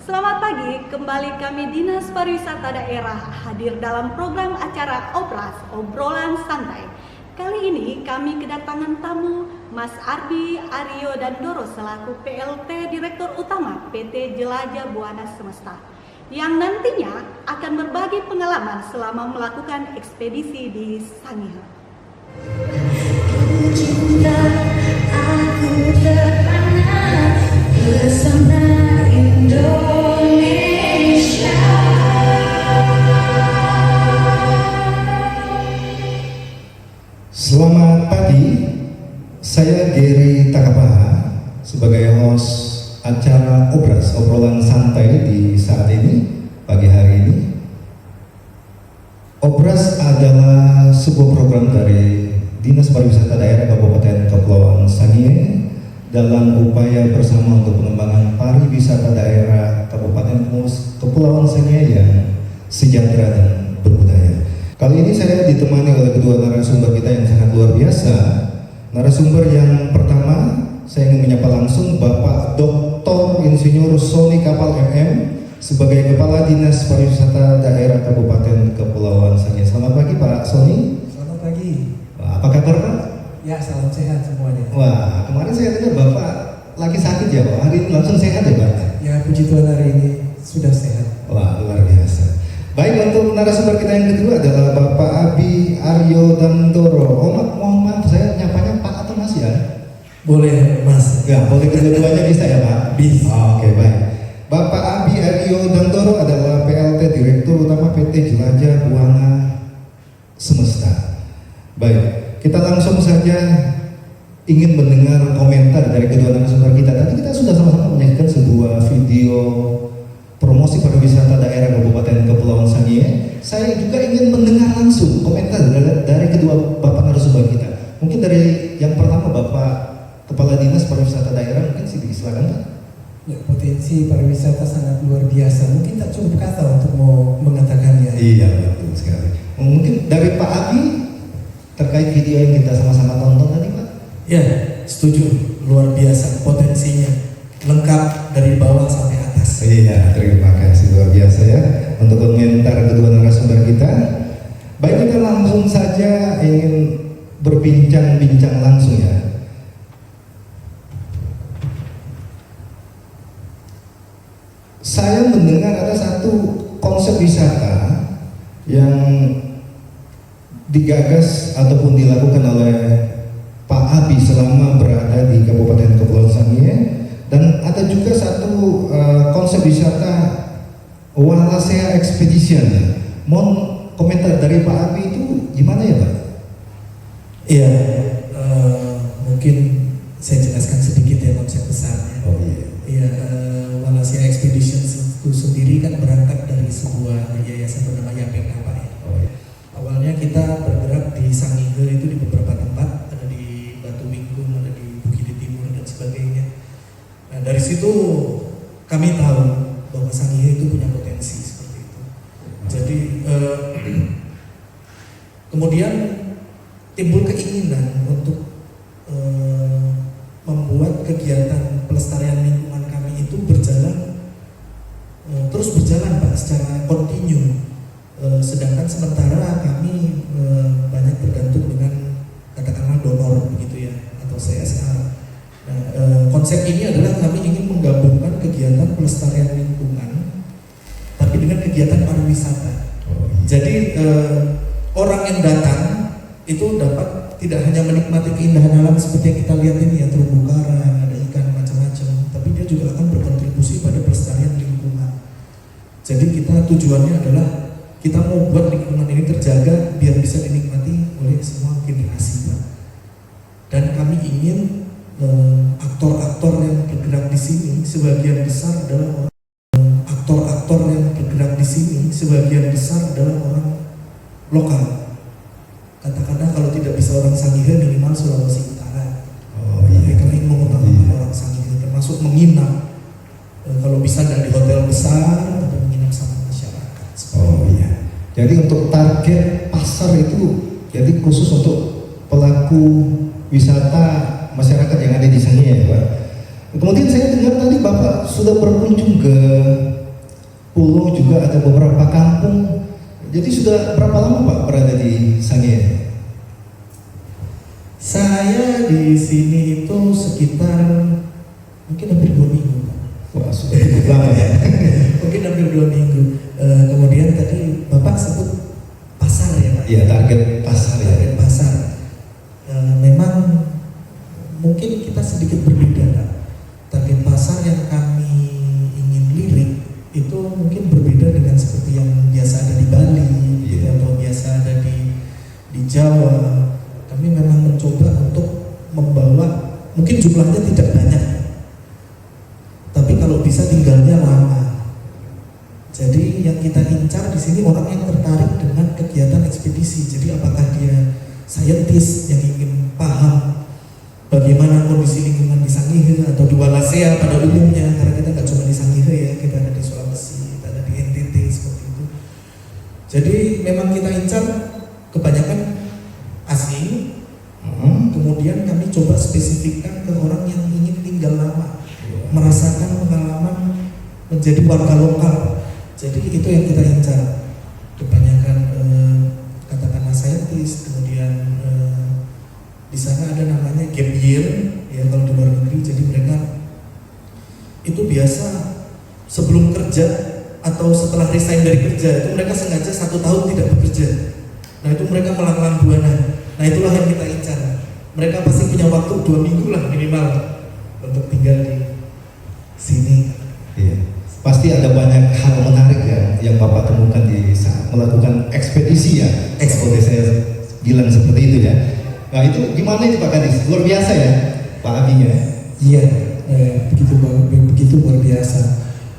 Selamat pagi, kembali kami Dinas Pariwisata Daerah hadir dalam program acara Obras, Obrolan Santai. Kali ini kami kedatangan tamu Mas Ardi Aryo dan Doro selaku PLT Direktur Utama PT Jelajah Buana Semesta yang nantinya akan berbagi pengalaman selama melakukan ekspedisi di Sangihe. Cinta aku terpana bersama Indonesia. Selamat pagi, saya Gary Takapaha sebagai host acara Obras, Obrolan Santai di saat ini, pagi hari ini. Obras adalah sebuah program dari Dinas Pariwisata Daerah Kabupaten Kepulauan Sangihe dalam upaya bersama untuk pengembangan pariwisata daerah Kabupaten Kepulauan Sangihe yang sejahtera dan berbudaya. Kali ini saya ditemani oleh kedua narasumber kita yang sangat luar biasa. Narasumber yang pertama, saya ingin menyapa langsung Bapak Dr. Insinyur Sony Kapal MM sebagai Kepala Dinas Pariwisata Daerah Kabupaten Kepulauan Sangihe. Selamat pagi Pak Sony. Selamat pagi. Wah, apa kabar Pak? Ya, salam sehat semuanya. Wah, kemarin saya dengar Bapak lagi sakit ya Pak, hari ini langsung sehat ya Pak? Ya, puji Tuhan hari ini sudah sehat. Wah, luar biasa. Baik, untuk narasumber kita yang kedua adalah Bapak Abi Aryo dan Doro. Mohon maaf, saya nyapanya Pak atau Mas ya? Boleh Mas. Ya, boleh kedua-duanya bisa ya Pak? Bisa. Oke, baik. Bapak Abi Aryo dan Doro adalah PLT Direktur Utama PT Jelajah Buana Semesta. Baik, kita langsung saja ingin mendengar komentar dari kedua narasumber kita. Tadi kita sudah sama-sama menyaksikan sebuah video promosi pariwisata daerah Kabupaten Kepulauan Sangihe. Saya juga ingin mendengar langsung komentar dari kedua Bapak narasumber kita. Mungkin dari yang pertama Bapak Kepala Dinas Pariwisata Daerah, mungkin silakan Pak. Ya, potensi pariwisata sangat luar biasa. Mungkin tak cukup kata untuk mau mengatakannya. Iya, betul sekali. Mungkin dari Pak Abi terkait video yang kita sama-sama tonton tadi Pak. Ya, setuju. Luar biasa potensinya. Lengkap dari bawah sampai atas. Iya, terima kasih luar biasa ya untuk komentar kedua narasumber kita. Baik, kita langsung saja ingin berbincang-bincang langsung ya. Saya mendengar ada satu konsep wisata yang digagas ataupun dilakukan oleh Pak Abi selama berada di Kabupaten Kepulauan Sangihe, dan ada juga satu konsep wisata Walasea Expedition. Mohon komentar dari Pak Abi itu gimana ya Pak? Iya, mungkin saya jelaskan sedikit ya konsep besarnya. Oh iya. Iya, Walasea Expedition itu sendiri kan berangkat dari sebuah yayasan bernama YAPK Pak ya. Oh iya. Awalnya kita bergerak di Sangihe itu di beberapa tempat, ada di Batu Wingkung, ada di Bukit Timur dan sebagainya. Nah, dari situ kami tahu bahwa Sangihe itu punya potensi seperti itu. Jadi kemudian timbul keinginan untuk membuat kegiatan pelestarian lingkungan kami itu terus berjalan Pak secara kontinu. Sedangkan sementara kami banyak bergantung dengan katakanlah donor begitu ya, atau CSR. Nah, konsep ini adalah kami ingin menggabungkan kegiatan pelestarian lingkungan tapi dengan kegiatan pariwisata. Jadi orang yang datang itu dapat tidak hanya menikmati keindahan alam seperti yang kita lihat ini ya, terumbu karang, ada ikan macam-macam, tapi dia juga akan berkontribusi pada pelestarian lingkungan. Jadi kita tujuannya adalah kita mau buat lingkungan ini terjaga biar bisa dinikmati oleh semua generasi Pak. Dan kami ingin aktor-aktor yang bergerak di sini sebagian besar adalah orang lokal. Katakanlah kalau tidak bisa orang Sangihe minimal Sulawesi Utara. Oh iya. Tapi kami mengutamakan orang Sangihe, termasuk menginap. Kalau bisa dari hotel besar atau menginap sama masyarakat. Oh iya. Jadi untuk target pasar itu jadi khusus untuk pelaku wisata masyarakat yang ada di Sangihe ya Pak. Kemudian saya dengar tadi Bapak sudah berkunjung ke pulau, juga ada beberapa kampung. Jadi sudah berapa lama Pak berada di Sangihe? Saya di sini itu sekitar mungkin hampir 2 minggu, Pak. Wah, sudah cukup lama ya. Mungkin hampir 2 minggu. Kemudian tadi Bapak sebut pasar ya Pak? Iya, target pasar ya. Target pasar. Memang mungkin kita sedikit berbeda Pak. Target pasar yang kami ingin lirik itu mungkin berbeda dengan seperti yang biasa ada di Bali, gitu, atau biasa ada di Jawa. Kami memang mencoba untuk membawa, mungkin jumlahnya tidak banyak, tapi kalau bisa tinggalnya lama. Jadi yang kita incar di sini orang yang tertarik dengan kegiatan ekspedisi. Jadi apakah dia saintis yang ingin paham bagaimana kondisi lingkungan di Sangihe atau di Wallacea pada umumnya, karena kita nggak cuma di Sangihe ya, kita ada di Sulawesi, kita ada di NTT seperti itu. Jadi memang kita incar kebanyakan asing. Kemudian kami coba spesifikkan ke orang yang ingin tinggal lama, merasakan pengalaman menjadi warga lokal. Jadi itu yang kita incar. Kebanyakan katakanlah saintis, kemudian di sana ada namanya gap year ya kalau di luar negeri. Jadi mereka itu biasa sebelum kerja atau setelah resign dari kerja itu mereka sengaja 1 tahun tidak bekerja. Nah itu mereka melanglang buana. Nah itulah yang kita incar. Mereka pasti punya waktu 2 minggu lah minimal untuk tinggal di sini. Iya. Pasti ada banyak hal menarik ya yang Bapak temukan di saat melakukan ekspedisi ya. Seperti saya bilang seperti itu ya. Nah itu gimana itu Pak Kadis? Luar biasa ya Pak Abinya. Iya, begitu luar biasa.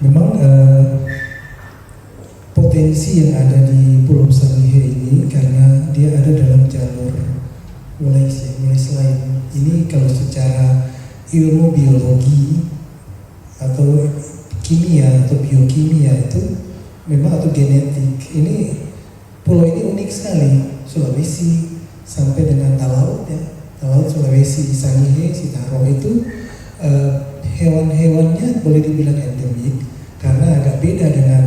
Memang potensi yang ada di Pulau Sangihe ini karena dia ada dalam jalur wilayah lain. Ini kalau secara ilmu biologi atau kimia atau biokimia itu memang atau genetik ini pulau ini unik sekali. Sulawesi sampai dengan Talaut ya, Talaut Sulawesi, Sangihe, Sitaro itu hewan-hewannya boleh dibilang endemik karena agak beda dengan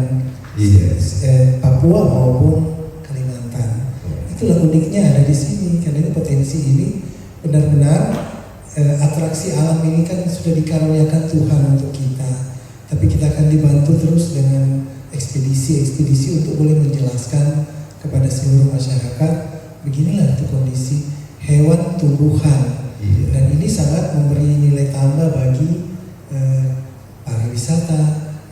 Papua maupun Kalimantan. Itulah uniknya ada di sini karena ini potensi ini benar-benar atraksi alam ini kan sudah dikaruniakan Tuhan untuk kita. Tapi kita akan dibantu terus dengan ekspedisi-ekspedisi untuk boleh menjelaskan kepada seluruh masyarakat beginilah itu kondisi hewan tumbuhan. Dan ini sangat memberi nilai tambah bagi pariwisata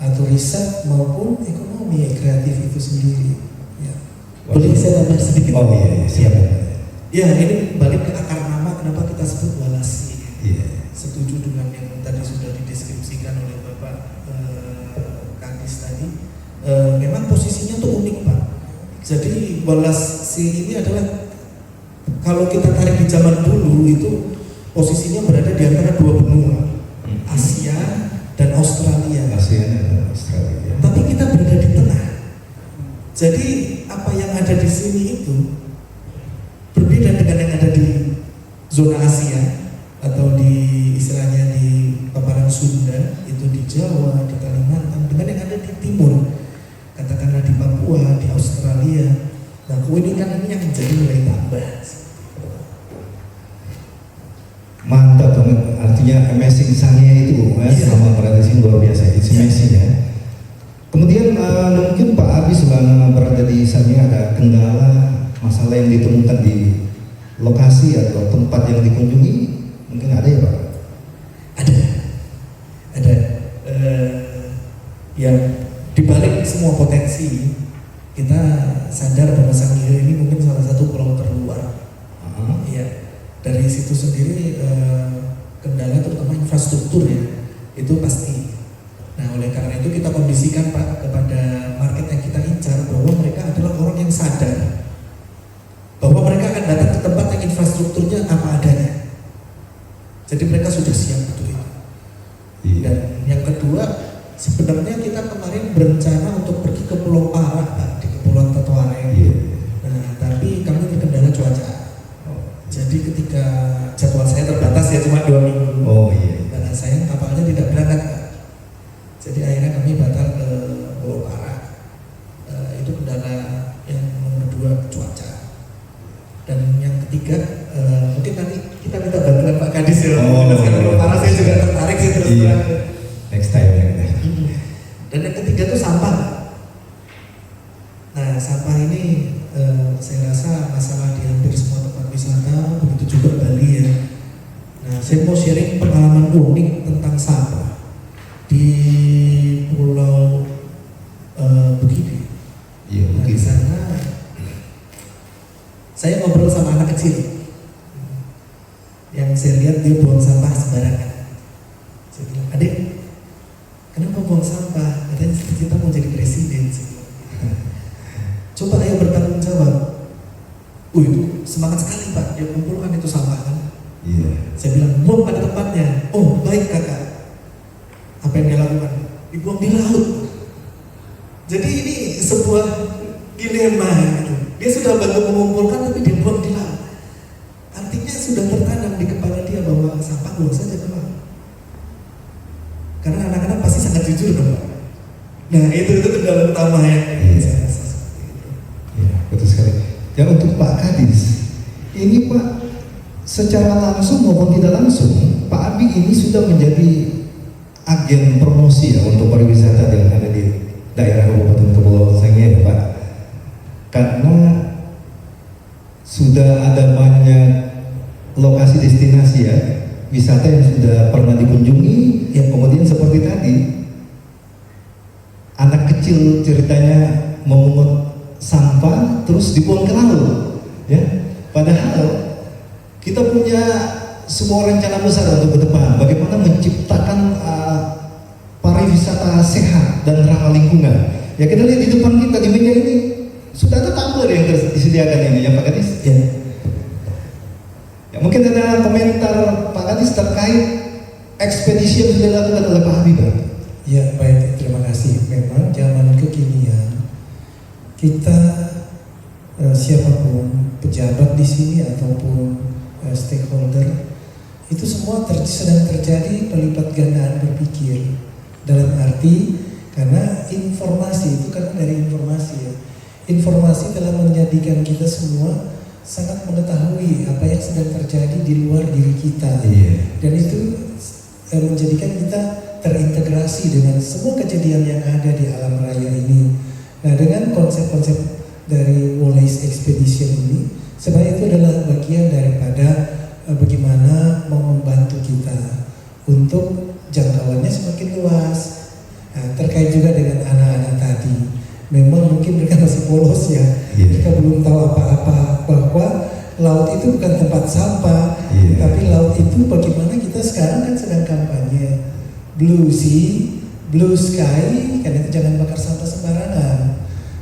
atau riset maupun ekonomi kreatif itu sendiri. Ya. Boleh saya tambah sedikit? Oh iya, siap. Ya ini balik ke akar nama kenapa kita sebut Wallacea. Iya. Setuju dengan yang tadi sudah dideskripsikan oleh Bapak Kadis tadi. Memang posisinya tuh unik Pak. Jadi Wallacea ini adalah kalau kita tarik di zaman dulu itu posisinya berada di antara 2 benua, Asia dan Australia. Asia dan Australia. Tapi kita berada di tengah. Jadi apa yang ada di sini itu berbeda dengan yang ada di zona Asia atau di istilahnya di paparan Sunda, itu di Jawa, di Kalimantan, dengan yang ada di timur, katakanlah di Papua, di Australia. Nah, keunikan ini yang menjadi nilai tambah. Mantap banget, artinya amazing Sangihe itu ya, selama berada di sini luar biasa, it's amazing ya. Kemudian mungkin Pak Abi selama berada di Sangihe ada kendala, masalah yang ditemukan di lokasi atau tempat yang dikunjungi, mungkin ada ya Pak? Ada. Ya dibalik semua potensi, kita sadar bahwa Sangihe ini mungkin salah satu pulau terluar. Ya. Dari situ sendiri kendala terutama infrastruktur ya itu pasti. Nah oleh karena itu kita kondisikan Pak kepada market yang kita incar bahwa mereka adalah orang yang sadar bahwa mereka akan datang ke tempat yang infrastrukturnya apa adanya. Jadi mereka sudah siap untuk itu. Dan yang kedua sebenarnya kita kemarin berencana untuk pergi ke Pulau Parah Pak, di Kepulauan Tatuare. Nah tapi kami terkendala cuaca. Jadi ketika jadwal saya terbatas ya cuma 2 minggu. Oh iya. Dan sayang kapalnya tidak berangkat. Jadi akhirnya kami batal ke Pulau Parah. sampah ini saya rasa masalah di hampir semua tempat wisata, begitu juga Bali ya. Nah, saya mau sharing pengalaman unik tentang sampah di Pulau Bukit. Iya, Nah, mungkin. di sana saya ngobrol sama anak kecil yang saya lihat dia buang sampah sembarangan. Saya bilang, "Adik, kenapa buang sampah?" Katanya cita-cita mau jadi presiden. Saya bilang, "Coba ayo bertanggung jawab." Itu semangat sekali Pak, dia kumpulkan itu sampah kan. Iya. Saya bilang, "Buang pada tempatnya." "Oh baik kakak." Apa yang dia lakukan? Dibuang di laut. Jadi ini sebuah dilema gitu. Dia sudah bantu mengumpulkan tapi dia buang di laut. Artinya sudah tertanam di kepala dia bahwa sampah buang saja ke laut. Karena anak-anak pasti sangat jujur dong Pak. Nah itu kendala utama ya. Iya. Saya rasa seperti itu. Iya, betul sekali. Ya untuk Pak Kadis, ini Pak secara langsung maupun tidak langsung, Pak Abi ini sudah menjadi agen promosi ya untuk pariwisata yang ada di daerah Kabupaten Kepulauan Sangihe ya Pak. Karena sudah ada banyak lokasi destinasi ya wisata yang sudah pernah dikunjungi, yang kemudian seperti tadi anak kecil ceritanya memungut sampah terus dibuang ke laut ya. Padahal kita punya sebuah rencana besar untuk ke depan, bagaimana menciptakan pariwisata sehat dan ramah lingkungan. Ya kita lihat di depan kita di meja ini sudah ada tumbler yang disediakan ini ya Pak Kadis. Ya. Ya mungkin ada komentar Pak Kadis terkait ekspedisi yang sudah dilakukan oleh Pak Habib. Ya baik, terima kasih. Memang zaman kekinian kita siapapun pejabat di sini ataupun stakeholder itu semua sedang terjadi pelipat gandaan berpikir, dalam arti karena informasi itu kan dari informasi ya. Informasi telah menjadikan kita semua sangat mengetahui apa yang sedang terjadi di luar diri kita. Iya. Dan itu menjadikan kita terintegrasi dengan semua kejadian yang ada di alam raya ini. Nah, dengan konsep-konsep dari Wallace Expedition ini, sebenarnya itu adalah bagian daripada bagaimana mau membantu kita untuk jangkauannya semakin luas. Nah, terkait juga dengan anak-anak tadi, memang mungkin mereka masih polos ya, mereka belum tahu apa-apa bahwa laut itu bukan tempat sampah, tapi laut itu bagaimana kita sekarang kan sedang kampanye Blue Sea, Blue Sky, karena itu jangan bakar sampah sembarangan.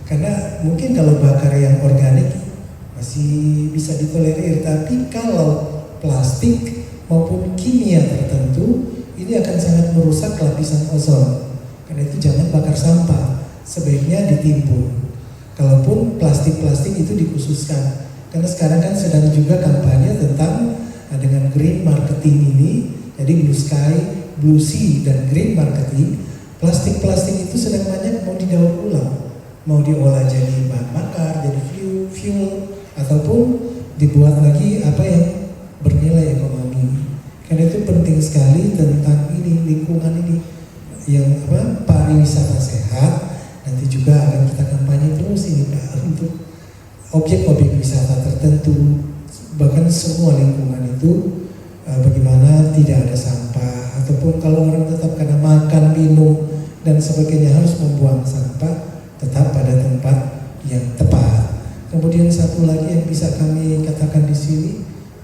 Karena mungkin kalau bakar yang organik masih bisa ditolerir, tapi kalau plastik maupun kimia tertentu ini akan sangat merusak lapisan ozon. Karena itu jangan bakar sampah, sebaiknya ditimbun. Kalaupun plastik-plastik itu dikhususkan, karena sekarang kan sedang juga kampanye tentang dengan green marketing ini, jadi Blue Sky, Blue Sea dan green marketing. Plastik-plastik itu sedang banyak mau didaur ulang, mau diolah jadi bahan bakar, jadi fuel, ataupun dibuat lagi apa yang bernilai ekonomi. Karena itu penting sekali tentang ini, lingkungan ini, yang pariwisata sehat. Nanti juga akan kita kampanye terus ini Pak, untuk objek-objek wisata tertentu, bahkan semua lingkungan itu bagaimana tidak ada sampah, ataupun kalau orang tetap karena makan, minum dan sebagainya harus membuang sampah, tetap pada tempat yang tepat. Kemudian satu lagi yang bisa kami katakan di sini,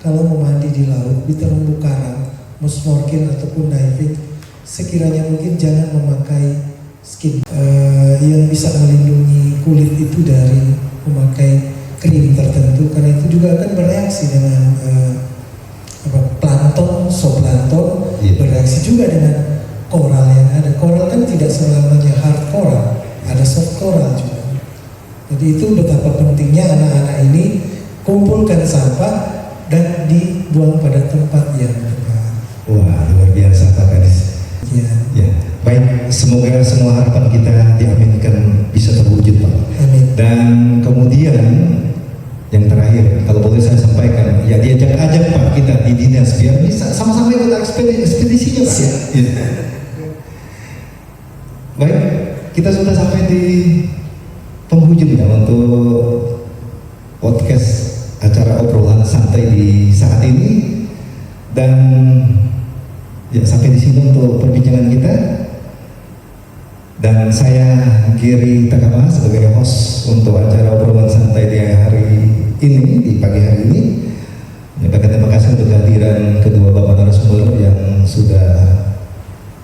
kalau mau mandi di laut, di terumbu karang, mau snorkel ataupun diving, sekiranya mungkin jangan memakai skin yang bisa melindungi kulit itu dari memakai krim tertentu, karena itu juga akan bereaksi dengan plankton, zooplankton, bereaksi juga dengan koral yang ada. Koral kan tidak selamanya hard coral, ada soft coral juga. Jadi itu betapa pentingnya anak-anak ini kumpulkan sampah dan dibuang pada tempat yang tepat. Wah, luar biasa Pak Kadis. Ya. Ya, baik. Semoga semua harapan kita diaminkan bisa terwujud Pak. Amin. Dan kemudian yang terakhir, kalau boleh saya sampaikan, ya diajak-ajak Pak kita di dinas biar bisa sama-sama ikut ekspedisinya Pak. Ya. Baik, kita sudah sampai di penghujung ya untuk podcast acara obrolan santai di saat ini, dan ya sampai di sini untuk perbincangan kita. Dan saya Giri Takama sebagai host untuk acara obrolan santai di hari ini, di pagi hari ini. Menyampaikan terima kasih untuk kehadiran kedua bapak narasumber yang sudah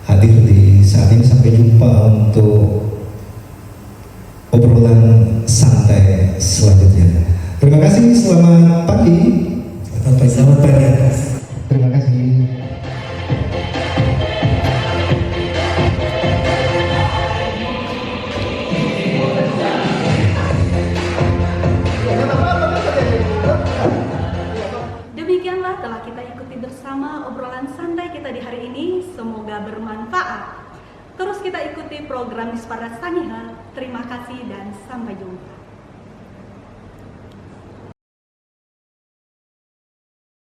hadir di saat ini. Sampai jumpa untuk obrolan santai selanjutnya. Terima kasih, selamat pagi. Selamat pagi. Terima kasih. Demikianlah telah kita ikuti bersama obrolan santai kita di hari ini. Semoga bermanfaat. Terus kita ikuti program Disparat Sangiha. Terima kasih dan sampai jumpa.